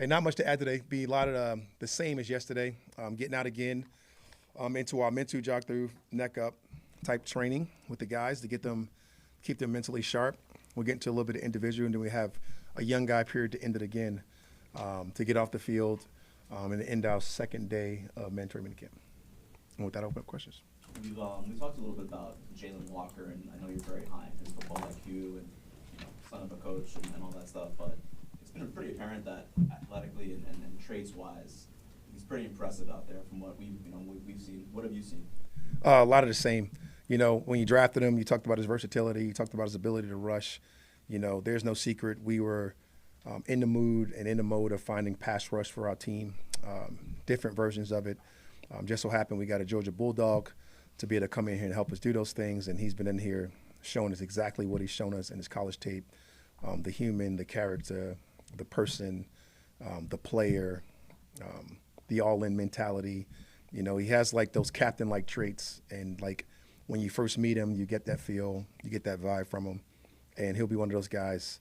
Hey, not much to add today. Be a lot of the same as yesterday. Getting out again into our mental jog through neck up type training with the guys to get them, keep them mentally sharp. We'll get into a little bit of individual, and then we have a young guy period to end it again to get off the field and end our second day of Mandatory Minicamp. And with that, I'll open up questions. We talked a little bit about Jalen Walker, and I know you're very high in his football IQ and son of a coach and all that stuff. But it's been pretty apparent that athletically and traits wise, he's pretty impressive out there from what we've seen. What have you seen? A lot of the same. When you drafted him, you talked about his versatility. You talked about his ability to rush. There's no secret. We were in the mood and in the mode of finding pass rush for our team, different versions of it. Just so happened we got a Georgia Bulldog to be able to come in here and help us do those things, and he's been in here showing us exactly what he's shown us in his college tape, the human, the character, the person, the player, the all-in mentality. He has like those captain-like traits, and like when you first meet him, you get that feel, you get that vibe from him, and he'll be one of those guys.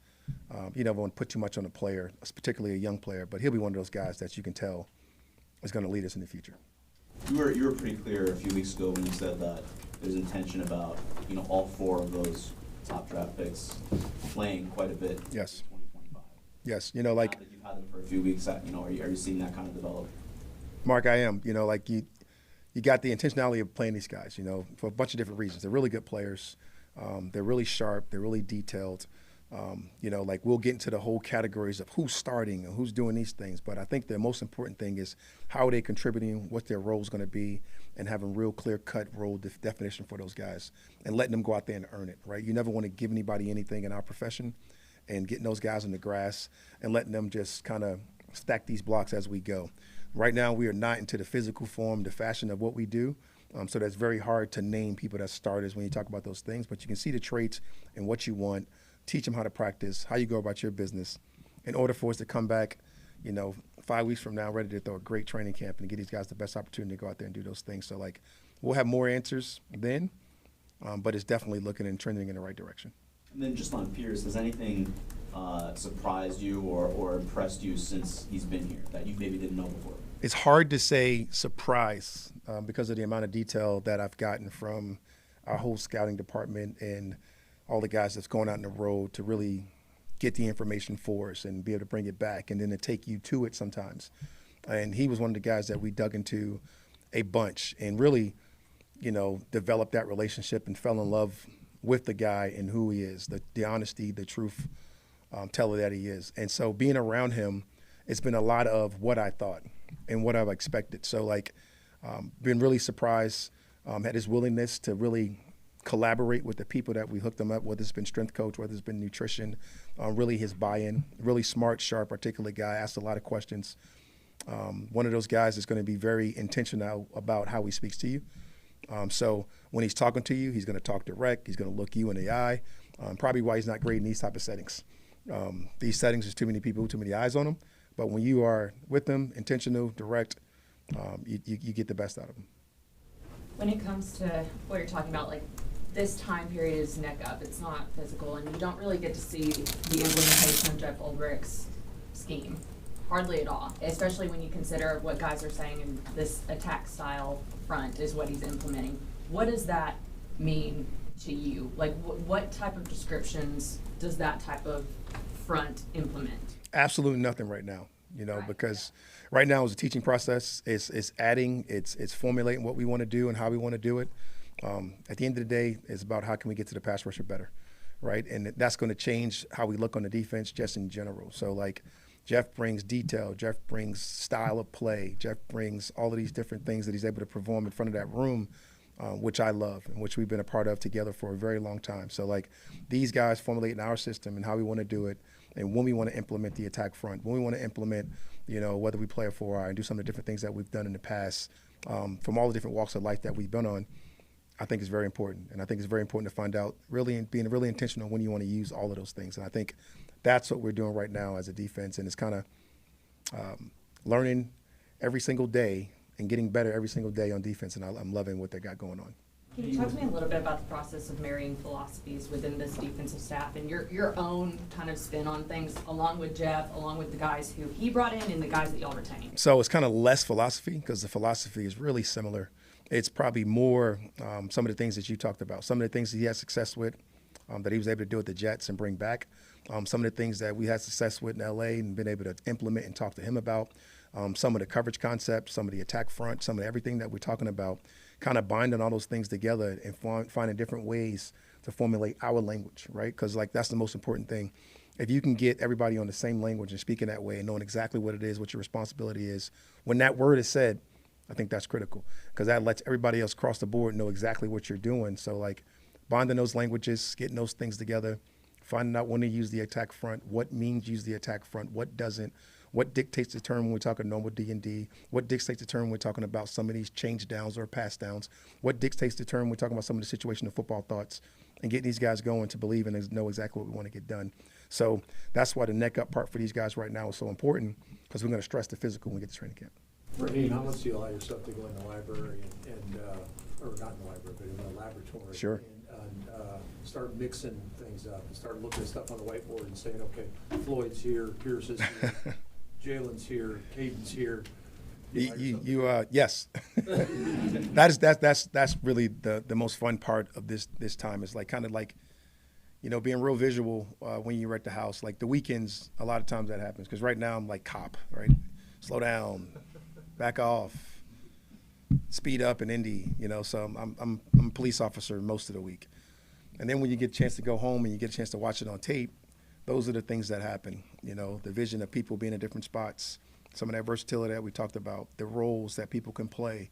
You never want to put too much on a player, particularly a young player, but he'll be one of those guys that you can tell is going to lead us in the future. You were pretty clear a few weeks ago when you said that there's intention about all four of those top draft picks playing quite a bit. Yes. In 2025. Yes. Now that you've had them for a few weeks, are you seeing that kind of develop? Mark, I am. You got the intentionality of playing these guys. For a bunch of different reasons. They're really good players. They're really sharp. They're really detailed. We'll get into the whole categories of who's starting and who's doing these things. But I think the most important thing is how are they contributing, what their role is going to be, and having real clear-cut role definition for those guys and letting them go out there and earn it, right? You never want to give anybody anything in our profession, and getting those guys in the grass and letting them just kind of stack these blocks as we go. Right now, we are not into the physical form, the fashion of what we do. So that's very hard to name people that starters when you talk about those things. But you can see the traits and what you want. Teach them how to practice, how you go about your business, in order for us to come back, 5 weeks from now, ready to throw a great training camp and give these guys the best opportunity to go out there and do those things. So, we'll have more answers then, but it's definitely looking and trending in the right direction. And then just on Pierce, has anything surprised you or impressed you since he's been here that you maybe didn't know before? It's hard to say surprise because of the amount of detail that I've gotten from our whole scouting department and all the guys that's going out on the road to really get the information for us and be able to bring it back and then to take you to it sometimes. And he was one of the guys that we dug into a bunch and really, developed that relationship and fell in love with the guy and who he is, the honesty, the truth teller that he is. And so being around him, it's been a lot of what I thought and what I've expected. So been really surprised at his willingness to really collaborate with the people that we hooked him up, whether it's been strength coach, whether it's been nutrition, really his buy-in, really smart, sharp, articulate guy, asked a lot of questions. One of those guys is going to be very intentional about how he speaks to you. So when he's talking to you, he's going to talk direct. He's going to look you in the eye. Probably why he's not great in these type of settings. These settings, there's too many people, too many eyes on him. But when you are with them, intentional, direct, you get the best out of them. When it comes to what you're talking about, this time period is neck up. It's not physical, and you don't really get to see the implementation of Jeff Ulbricht's scheme, hardly at all, especially when you consider what guys are saying in this attack style front is what he's implementing. What does that mean to you? What type of descriptions does that type of front implement? Absolutely nothing right now, Right, because right now it's a teaching process. It's adding, it's formulating what we want to do and how we want to do it. At the end of the day, it's about how can we get to the pass rusher better, right? And that's going to change how we look on the defense just in general. So, Jeff brings detail. Jeff brings style of play. Jeff brings all of these different things that he's able to perform in front of that room, which I love and which we've been a part of together for a very long time. So, these guys formulating our system and how we want to do it and when we want to implement the attack front, when we want to implement, whether we play a 4-eye and do some of the different things that we've done in the past from all the different walks of life that we've been on, I think is very important. And I think it's very important to find out being really intentional when you want to use all of those things. And I think that's what we're doing right now as a defense. And it's kind of learning every single day and getting better every single day on defense. And I'm loving what they got going on. Can you talk to me a little bit about the process of marrying philosophies within this defensive staff and your own kind of spin on things, along with Jeff, along with the guys who he brought in and the guys that y'all retained? So it's kind of less philosophy because the philosophy is really similar. It's probably more some of the things that you talked about, some of the things that he had success with, that he was able to do with the Jets and bring back, some of the things that we had success with in L.A. and been able to implement and talk to him about, some of the coverage concepts, some of the attack front, some of everything that we're talking about, kind of binding all those things together and finding different ways to formulate our language, right? Because, like, that's the most important thing. If you can get everybody on the same language and speaking that way and knowing exactly what it is, what your responsibility is, when that word is said, I think that's critical because that lets everybody else across the board know exactly what you're doing. So, like, bonding those languages, getting those things together, finding out when to use the attack front, what means use the attack front, what doesn't, what dictates the term when we're talking normal D&D, what dictates the term when we're talking about some of these change downs or pass downs, what dictates the term when we're talking about some of the situational football thoughts, and getting these guys going to believe and know exactly what we want to get done. So that's why the neck up part for these guys right now is so important because we're going to stress the physical when we get to training camp. Raheem, how much do you allow yourself to go in the library or not in the library, but in the laboratory? Sure. And start mixing things up and start looking at stuff on the whiteboard and saying, okay, Floyd's here, Pierce is here, Jalen's here, Caden's here. Yes. That's really the most fun part of this time is like kind of like, you know, being real visual when you're at the house. Like the weekends, a lot of times that happens because right now I'm like cop, right? Slow down, back off, speed up in Indy, you know. So I'm a police officer most of the week, and then when you get a chance to go home and you get a chance to watch it on tape, those are the things that happen. You know, the vision of people being in different spots. Some of that versatility that we talked about, the roles that people can play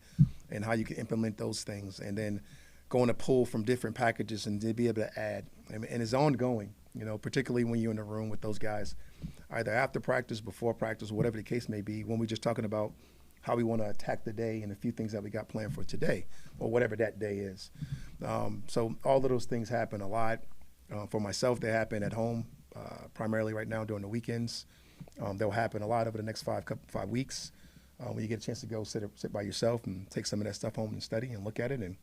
and how you can implement those things, and then going to pull from different packages and to be able to add. And it's ongoing, you know, particularly when you're in the room with those guys, either after practice, before practice, whatever the case may be, when we're just talking about how we want to attack the day and a few things that we got planned for today or whatever that day is. So all of those things happen a lot. For myself, they happen at home, primarily right now during the weekends. They'll happen a lot over the next 5 weeks when you get a chance to go sit by yourself and take some of that stuff home and study and look at it and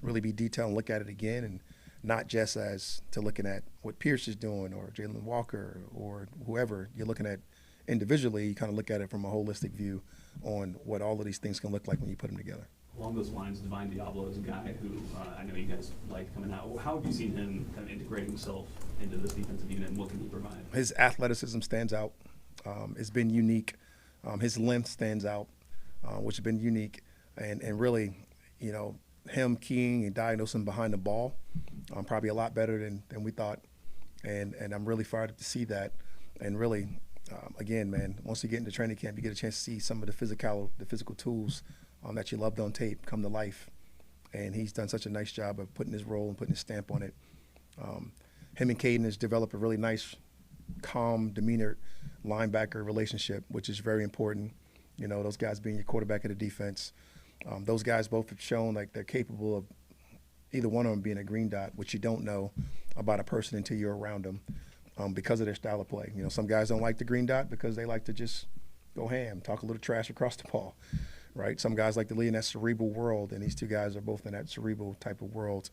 really be detailed and look at it again, and not just as to looking at what Pierce is doing or Jalen Walker or whoever you're looking at individually. You kind of look at it from a holistic view on what all of these things can look like when you put them together. Along those lines, Divine Diablo is a guy who I know you guys like coming out. How have you seen him kind of integrating himself into this defensive unit, and what can he provide? His athleticism stands out. It's been unique. His length stands out, which has been unique. And really, you know, him keying and diagnosing behind the ball, probably a lot better than we thought. And I'm really fired up to see that. And really, again, man, once you get into training camp, you get a chance to see some of the physical tools that you loved on tape come to life. And he's done such a nice job of putting his role and putting his stamp on it. Him and Caden has developed a really nice, calm, demeanor linebacker relationship, which is very important. You know, those guys being your quarterback of the defense. Those guys both have shown like they're capable of either one of them being a green dot, which you don't know about a person until you're around them because of their style of play. You know, some guys don't like the green dot because they like to just go ham, talk a little trash across the ball, right? Some guys like to lead in that cerebral world, and these two guys are both in that cerebral type of world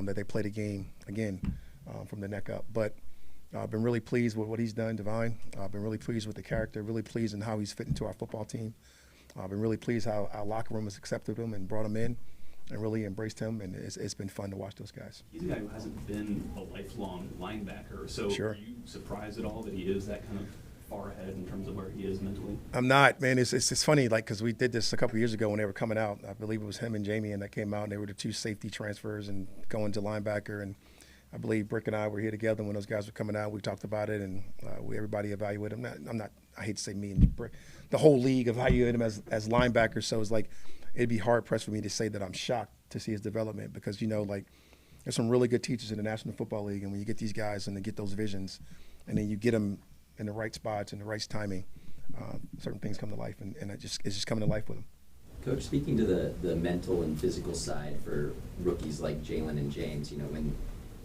that they play the game, again, from the neck up. But I've been really pleased with what he's done, Divine. I've been really pleased with the character, really pleased in how he's fit into our football team. I've been really pleased how our locker room has accepted him and brought him in and really embraced him, and it's been fun to watch those guys. He's a guy who hasn't been a lifelong linebacker, so Sure. Are you surprised at all that he is that kind of far ahead in terms of where he is mentally? I'm not, man. It's funny, like, because we did this a couple of years ago when they were coming out. I believe it was him and Jamie and that came out, and they were the two safety transfers and going to linebacker. And I believe Brick and I were here together when those guys were coming out. We talked about it, and everybody evaluated them. I hate to say me and Brick. The whole league evaluated him as linebackers. So it's like it'd be hard pressed for me to say that I'm shocked to see his development because, you know, like there's some really good teachers in the National Football League, and when you get these guys and they get those visions, and then you get them in the right spots and the right timing, certain things come to life, and it's just coming to life with them. Coach, speaking to the mental and physical side for rookies like Jalen and James, you know, when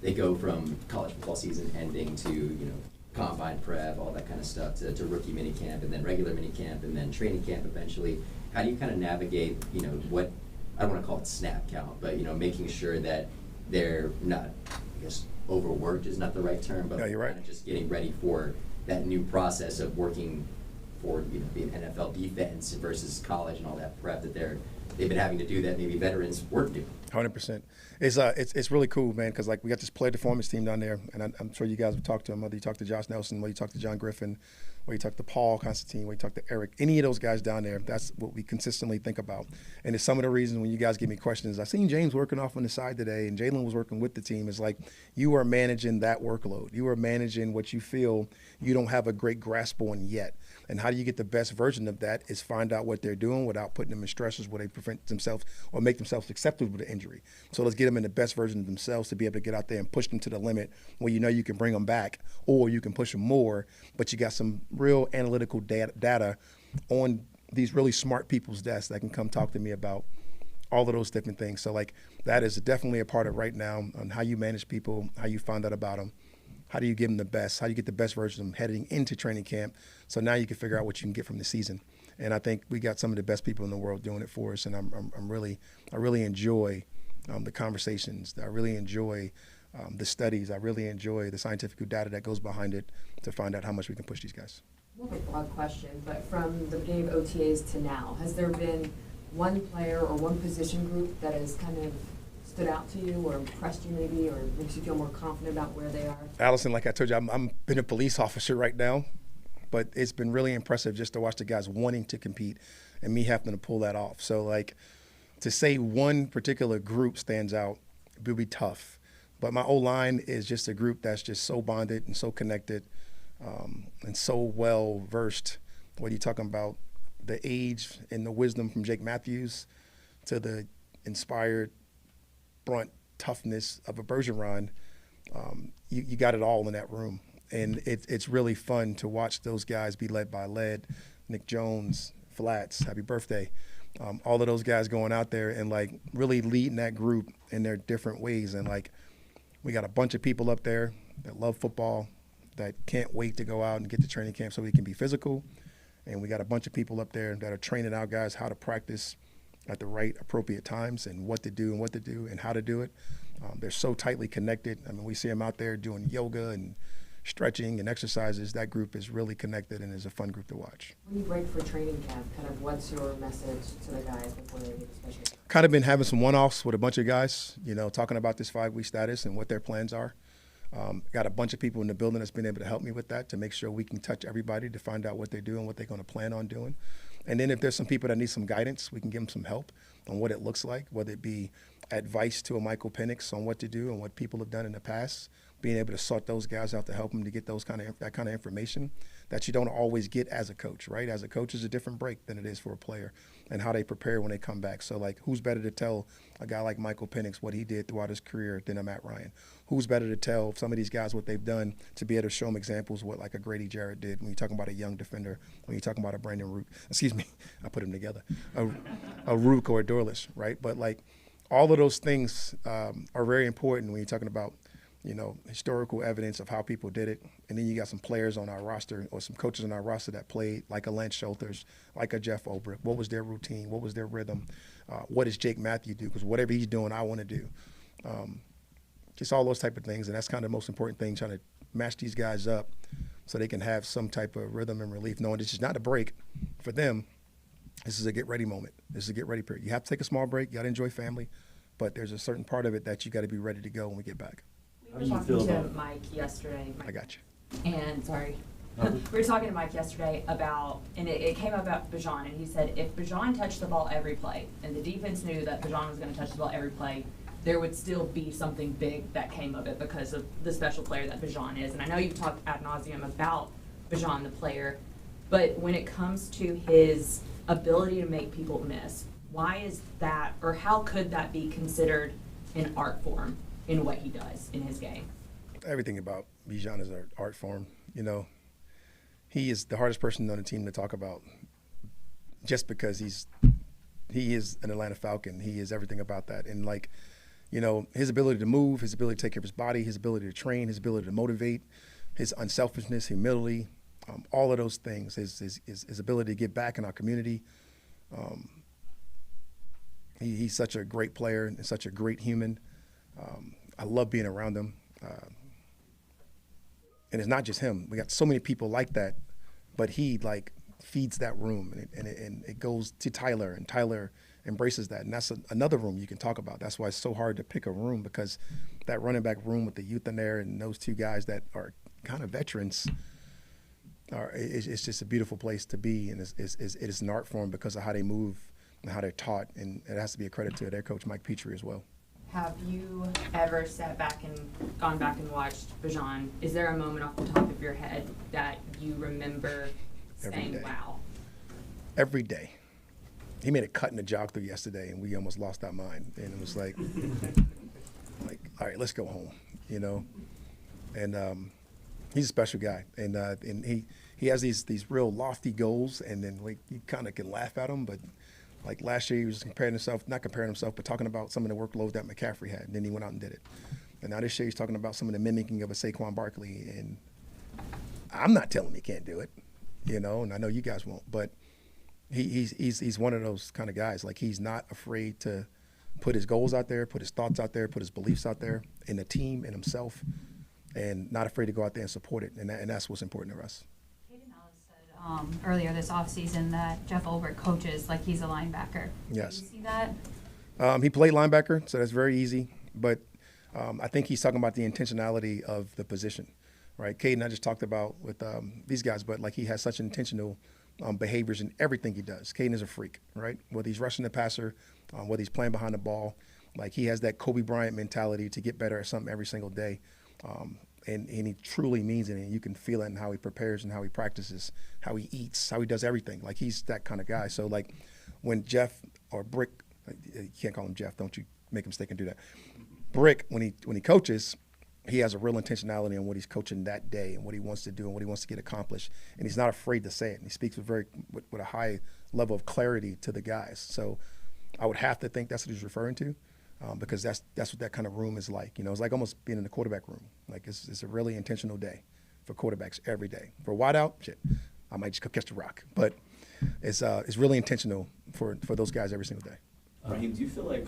they go from college football season ending to, you know, combine prep, all that kind of stuff, to rookie minicamp and then regular minicamp and then training camp eventually, how do you kind of navigate, you know, what I don't want to call it snap count, but, you know, making sure that they're not, I guess, overworked is not the right term, but No, you're right. kind of just getting ready for that new process of working for, you know, being NFL defense versus college and all that prep that they've been having to do that maybe veterans weren't doing. 100%. It's really cool, man, because like we got this player performance team down there, and I'm sure you guys have talked to them. Whether you talk to Josh Nelson, whether you talk to John Griffin, whether you talk to Paul Constantine, whether you talk to Eric, any of those guys down there, that's what we consistently think about. And it's some of the reasons when you guys give me questions. I seen James working off on the side today, and Jalen was working with the team. It's like you are managing that workload. You are managing what you feel you don't have a great grasp on yet. And how do you get the best version of that is find out what they're doing without putting them in stresses where they prevent themselves or make themselves susceptible to injury. So let's get them in the best version of themselves to be able to get out there and push them to the limit where you know you can bring them back or you can push them more, but you got some real analytical data on these really smart people's desks that can come talk to me about all of those different things. So like that is definitely a part of right now on how you manage people, how you find out about them. How do you give them the best? How do you get the best version of them heading into training camp? So now you can figure out what you can get from the season. And I think we got some of the best people in the world doing it for us. And I really enjoy the conversations. I really enjoy the studies. I really enjoy the scientific data that goes behind it to find out how much we can push these guys. More of a broad question, but from the beginning of OTAs to now, has there been one player or one position group that has kind of stood out to you or impressed you maybe or makes you feel more confident about where they are? Allison, like I told you, I'm been a police officer right now, but it's been really impressive just to watch the guys wanting to compete and me having to pull that off. So like to say one particular group stands out would be tough. But my O-line is just a group that's just so bonded and so connected and so well versed. What are you talking about? The age and the wisdom from Jake Matthews to the inspired brunt toughness of a Bergeron, you got it all in that room. And it's really fun to watch those guys be led by Led, Nick Jones, Flats, happy birthday. All of those guys going out there and like really leading that group in their different ways. And like we got a bunch of people up there that love football, that can't wait to go out and get to training camp so we can be physical. And we got a bunch of people up there that are training our guys how to practice at the right appropriate times and what to do and how to do it. They're so tightly connected. I mean, we see them out there doing yoga and stretching and exercises. That group is really connected and is a fun group to watch. When you break for training camp, kind of what's your message to the guys before they get especially? Kind of been having some one-offs with a bunch of guys, you know, talking about this 5-week status and what their plans are. Got a bunch of people in the building that's been able to help me with that to make sure we can touch everybody to find out what they're doing, what they're going to plan on doing. And then if there's some people that need some guidance, we can give them some help on what it looks like, whether it be advice to a Michael Penix on what to do and what people have done in the past, being able to sort those guys out to help them to get that kind of information that you don't always get as a coach, right? As a coach, is a different break than it is for a player and how they prepare when they come back. So, like, who's better to tell a guy like Michael Penix what he did throughout his career than a Matt Ryan? Who's better to tell some of these guys what they've done to be able to show them examples of what, like, a Grady Jarrett did when you're talking about a young defender, when you're talking about a Brandon Rook, I put them together, a Rook or a Dorlish, right? But, like, all of those things are very important when you're talking about, you know, historical evidence of how people did it. And then you got some players on our roster or some coaches on our roster that played like a Lance Schulters, like a Jeff Ulbrich. What was their routine? What was their rhythm? What does Jake Matthew do? Because whatever he's doing, I want to do. Just all those type of things. And that's kind of the most important thing, trying to match these guys up so they can have some type of rhythm and relief, knowing this is not a break for them. This is a get-ready moment. This is a get-ready period. You have to take a small break. You got to enjoy family. But there's a certain part of it that you got to be ready to go when we get back. We were talking to Mike yesterday. I got you. And, sorry. We were talking to Mike yesterday about, and it came up about Bijan, and he said if Bijan touched the ball every play, and the defense knew that Bijan was going to touch the ball every play, there would still be something big that came of it because of the special player that Bijan is. And I know you've talked ad nauseum about Bijan, the player, but when it comes to his ability to make people miss, why is that, or how could that be considered an art form in what he does in his game? Everything about Bijan is an art form. You know, he is the hardest person on the team to talk about just because he is an Atlanta Falcon. He is everything about that. And, like, you know, his ability to move, his ability to take care of his body, his ability to train, his ability to motivate, his unselfishness, humility, all of those things, his ability to get back in our community. He's such a great player and such a great human. I love being around him. And it's not just him. We got so many people like that, but he like feeds that room, and it goes to Tyler, and Tyler embraces that. And that's another room you can talk about. That's why it's so hard to pick a room, because that running back room with the youth in there and those two guys that are kind of veterans, it's just a beautiful place to be. And it is an art form because of how they move and how they're taught. And it has to be a credit to their coach, Mike Petrie, as well. Have you ever sat back and gone back and watched Bijan? Is there a moment off the top of your head that you remember Every saying, day. wow? Every day. He made a cut in the jog through yesterday, and we almost lost our mind. And it was like, all right, let's go home, you know. And he's a special guy, and he has these real lofty goals, and then you kind of can laugh at him, but like last year he was not comparing himself, but talking about some of the workload that McCaffrey had, and then he went out and did it. And now this year he's talking about some of the mimicking of a Saquon Barkley, and I'm not telling him he can't do it, you know, and I know you guys won't, but he's one of those kind of guys. Like, he's not afraid to put his goals out there, put his thoughts out there, put his beliefs out there in the team and himself, and not afraid to go out there and support it. And that's what's important to us. Caden Ellis said earlier this offseason that Jeff Ulbrich coaches like he's a linebacker. Yes. Do you see that? He played linebacker, so that's very easy. But I think he's talking about the intentionality of the position, right? Caden, I just talked about with these guys, but like he has such intentional behaviors in everything he does. Caden is a freak, right? Whether he's rushing the passer, whether he's playing behind the ball, like he has that Kobe Bryant mentality to get better at something every single day. And he truly means it, and you can feel it in how he prepares and how he practices, how he eats, how he does everything. Like, he's that kind of guy. So, like, when Jeff or Brick, you can't call him Jeff, don't you make a mistake and do that. Brick, when he coaches, he has a real intentionality on what he's coaching that day and what he wants to do and what he wants to get accomplished. And he's not afraid to say it. And he speaks with a high level of clarity to the guys. So I would have to think that's what he's referring to. Because that's what that kind of room is like. You know, it's like almost being in the quarterback room. Like, it's a really intentional day for quarterbacks every day. For wideout, shit, I might just go catch the rock. But it's really intentional for those guys every single day. Raheem, do you feel like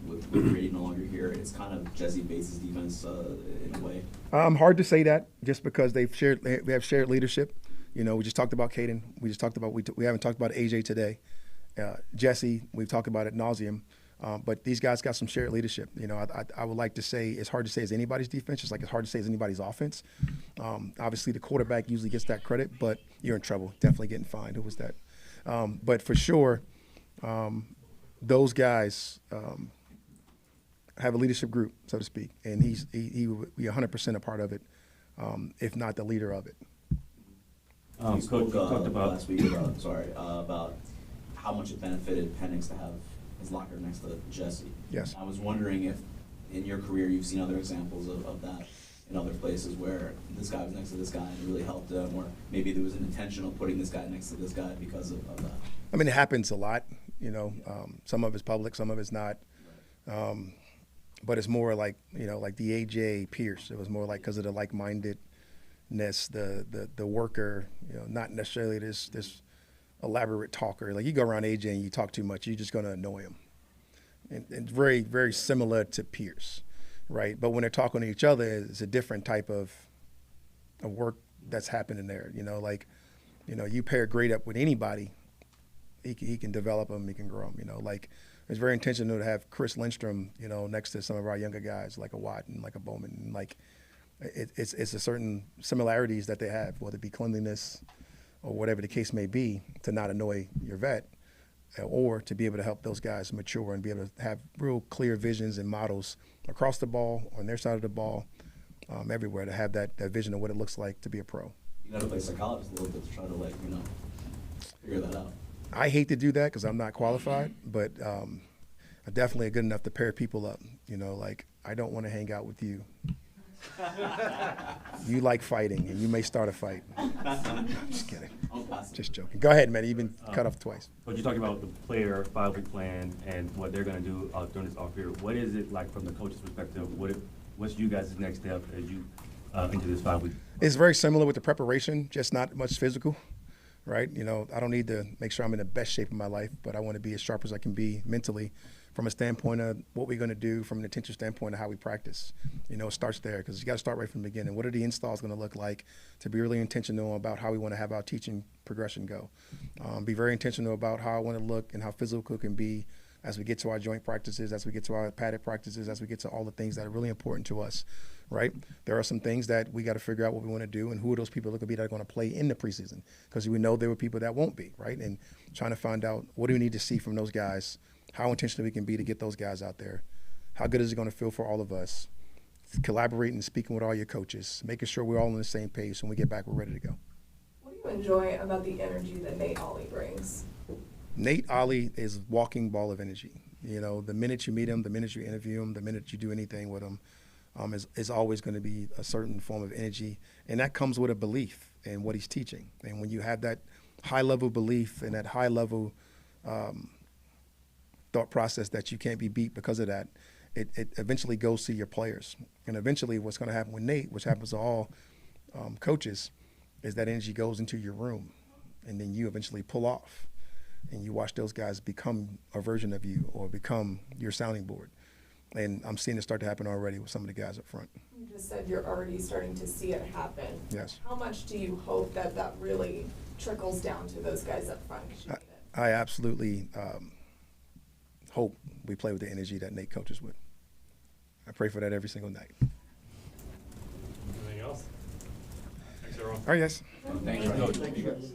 with Brady no longer here, it's kind of Jesse Bates' defense in a way? Hard to say that, just because we have shared leadership. You know, we just talked about Caden. We just talked about we haven't talked about AJ today. Jesse, we've talked about ad nauseum. But these guys got some shared leadership. You know, I would like to say it's hard to say it's anybody's defense, just like it's hard to say it's anybody's offense. Obviously, the quarterback usually gets that credit, but you're in trouble. Definitely getting fined. Who was that? But for sure, those guys have a leadership group, so to speak, and he would be 100% a part of it, if not the leader of it. You spoke talked about last week about how much it benefited Penix to have his locker next to Jesse. Yes. I was wondering if in your career you've seen other examples of that in other places where this guy was next to this guy and it really helped him, or maybe there was an intentional putting this guy next to this guy because of that. I mean, it happens a lot. You know, some of it's public, some of it's not. But it's more like, you know, like the AJ Pierce. It was more like because of the like-mindedness, the worker. You know, not necessarily this elaborate talker. Like, you go around AJ and you talk too much, you're just going to annoy him. And very, very similar to Pierce, right? But when they're talking to each other, it's a different type of work that's happening there. You know, like, you know, you pair great up with anybody, he can develop them, he can grow them. You know, like, it's very intentional to have Chris Lindstrom, you know, next to some of our younger guys, like a Watt and like a Bowman. And like, it's a certain similarities that they have, whether it be cleanliness or whatever the case may be, to not annoy your vet, or to be able to help those guys mature and be able to have real clear visions and models across the ball, on their side of the ball, everywhere, to have that vision of what it looks like to be a pro. You got to play psychologist a little bit to try to, like, you know, figure that out. I hate to do that because I'm not qualified, but I'm definitely good enough to pair people up. You know, like, I don't want to hang out with you. You like fighting, and you may start a fight. Just kidding. Just joking. Go ahead, man. You've been cut off twice. But you're talking about the player 5-week plan and what they're going to do during this off period. What is it like from the coach's perspective? What's you guys' next step as you into this 5 week? It's very similar with the preparation, just not much physical, right? You know, I don't need to make sure I'm in the best shape of my life, but I want to be as sharp as I can be mentally from a standpoint of what we're going to do, from an intentional standpoint of how we practice. You know, it starts there because you got to start right from the beginning. What are the installs going to look like, to be really intentional about how we want to have our teaching progression go. Be very intentional about how I want to look and how physical it can be as we get to our joint practices, as we get to our padded practices, as we get to all the things that are really important to us, right? There are some things that we got to figure out what we want to do and who are those people that are going to play in the preseason, because we know there were people that won't be, right? And trying to find out what do we need to see from those guys, how intentional we can be to get those guys out there, how good is it going to feel for all of us, collaborating and speaking with all your coaches, making sure we're all on the same page. So when we get back, we're ready to go. What do you enjoy about the energy that Nate Ollie brings? Nate Ollie is walking ball of energy. You know, the minute you meet him, the minute you interview him, the minute you do anything with him, is always going to be a certain form of energy. And that comes with a belief in what he's teaching. And when you have that high-level belief and that high-level thought process that you can't be beat because of that, it eventually goes to your players. And eventually what's going to happen with Nate, which happens to all coaches, is that energy goes into your room. And then you eventually pull off. And you watch those guys become a version of you or become your sounding board. And I'm seeing it start to happen already with some of the guys up front. You just said you're already starting to see it happen. Yes. How much do you hope that that really trickles down to those guys up front? 'Cause you need it. I absolutely hope we play with the energy that Nate coaches with. I pray for that every single night. Anything else? Thanks, everyone. All right, yes. Thanks, Raheem. Thank you, guys.